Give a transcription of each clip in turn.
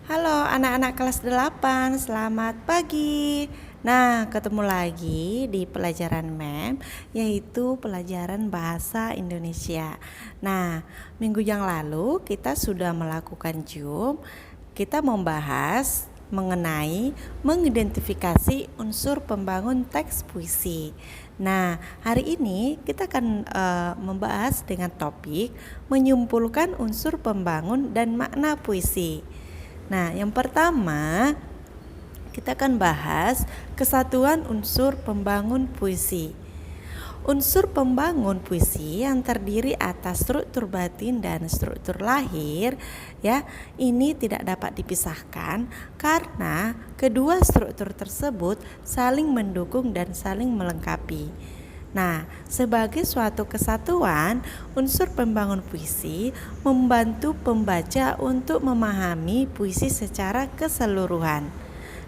Halo anak-anak kelas 8, selamat pagi. Nah, ketemu lagi di pelajaran MEM, yaitu pelajaran Bahasa Indonesia. Nah, minggu yang lalu kita sudah melakukan Zoom. Kita membahas mengenai mengidentifikasi unsur pembangun teks puisi. Nah, hari ini kita akan membahas dengan topik menyimpulkan unsur pembangun dan makna puisi. Nah, yang pertama kita akan bahas kesatuan unsur pembangun puisi. Unsur pembangun puisi yang terdiri atas struktur batin dan struktur lahir, ya, ini tidak dapat dipisahkan karena kedua struktur tersebut saling mendukung dan saling melengkapi. Nah, sebagai suatu kesatuan, unsur pembangun puisi membantu pembaca untuk memahami puisi secara keseluruhan.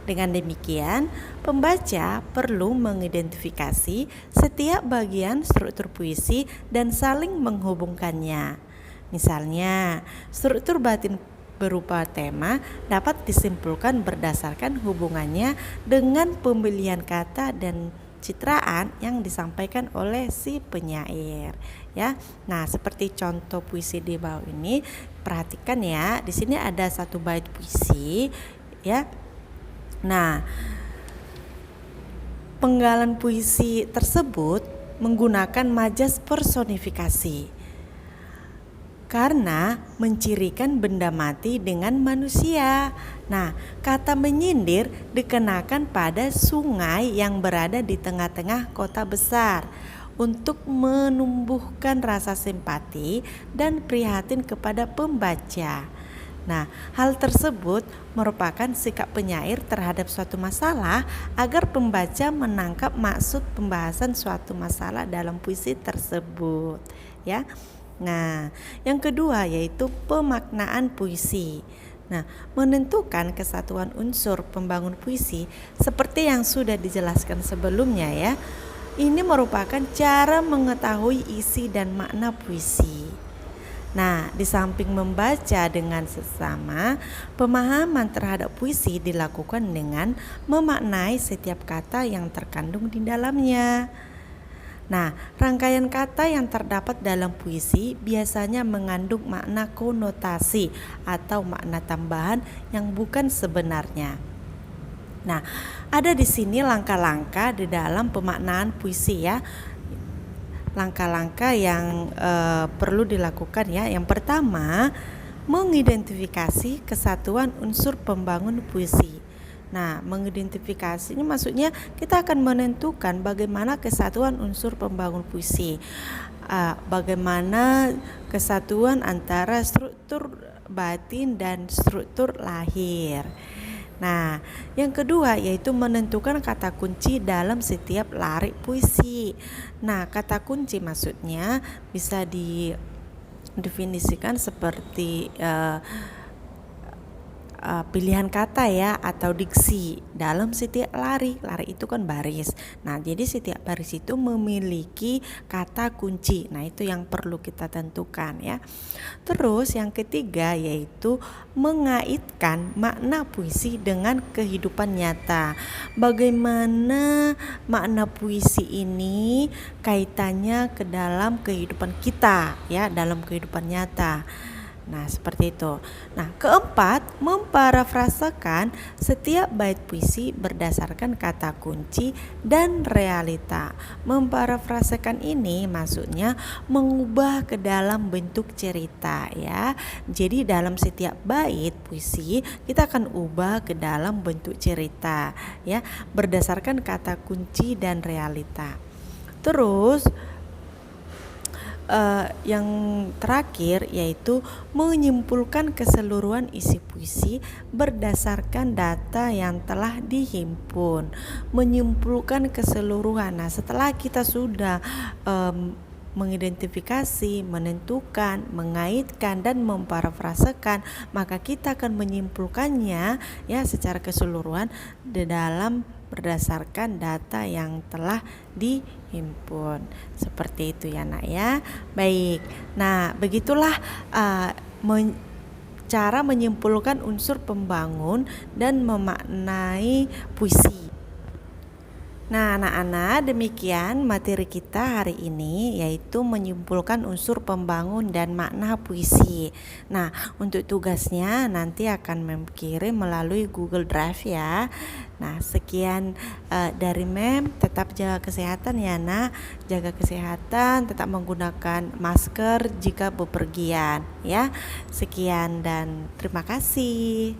Dengan demikian, pembaca perlu mengidentifikasi setiap bagian struktur puisi dan saling menghubungkannya. Misalnya, struktur batin berupa tema dapat disimpulkan berdasarkan hubungannya dengan pemilihan kata dan citraan yang disampaikan oleh si penyair, ya. Nah, seperti contoh puisi di bawah ini, perhatikan ya. Di sini ada satu bait puisi, ya. Nah, penggalan puisi tersebut menggunakan majas personifikasi karena mencirikan benda mati dengan manusia. Nah, kata menyindir dikenakan pada sungai yang berada di tengah-tengah kota besar untuk menumbuhkan rasa simpati dan prihatin kepada pembaca. Nah, hal tersebut merupakan sikap penyair terhadap suatu masalah agar pembaca menangkap maksud pembahasan suatu masalah dalam puisi tersebut, ya. Nah, yang kedua yaitu pemaknaan puisi. Nah, menentukan kesatuan unsur pembangun puisi seperti yang sudah dijelaskan sebelumnya, ya. Ini merupakan cara mengetahui isi dan makna puisi. Nah, di samping membaca dengan sesama, pemahaman terhadap puisi dilakukan dengan memaknai setiap kata yang terkandung di dalamnya. Nah, rangkaian kata yang terdapat dalam puisi biasanya mengandung makna konotasi atau makna tambahan yang bukan sebenarnya. Nah, ada di sini langkah-langkah di dalam pemaknaan puisi, ya. Langkah-langkah yang perlu dilakukan, ya. Yang pertama, mengidentifikasi kesatuan unsur pembangun puisi. Nah, mengidentifikasi ini maksudnya kita akan menentukan bagaimana kesatuan unsur pembangun puisi, bagaimana kesatuan antara struktur batin dan struktur lahir. Nah, yang kedua yaitu menentukan kata kunci dalam setiap larik puisi. Nah, kata kunci maksudnya bisa didefinisikan seperti pilihan kata, ya, atau diksi dalam setiap lari itu kan baris. Nah, jadi setiap baris itu memiliki kata kunci. Nah, itu yang perlu kita tentukan, ya. Terus yang ketiga yaitu mengaitkan makna puisi dengan kehidupan nyata. Bagaimana makna puisi ini kaitannya ke dalam kehidupan kita, ya, dalam kehidupan nyata. Nah, seperti itu. Nah, keempat, memparafrasekan setiap bait puisi berdasarkan kata kunci dan realita. Memparafrasekan ini maksudnya mengubah ke dalam bentuk cerita, ya. Jadi dalam setiap bait puisi kita akan ubah ke dalam bentuk cerita, ya, berdasarkan kata kunci dan realita. Terus yang terakhir yaitu menyimpulkan keseluruhan isi puisi berdasarkan data yang telah dihimpun. Menyimpulkan keseluruhan. Nah, setelah kita sudah mengidentifikasi, menentukan, mengaitkan dan memparafrasekan, maka kita akan menyimpulkannya, ya, secara keseluruhan di dalam berdasarkan data yang telah dihimpun. Seperti itu, ya, Nak, ya. Baik. Nah, begitulah cara menyimpulkan unsur pembangun dan memaknai puisi. Nah, anak-anak, demikian materi kita hari ini, yaitu menyimpulkan unsur pembangun dan makna puisi. Nah, untuk tugasnya nanti akan kirim melalui Google Drive ya. Nah, sekian dari Mem. Tetap jaga kesehatan ya nak, jaga kesehatan, tetap menggunakan masker jika bepergian ya. Sekian dan terima kasih.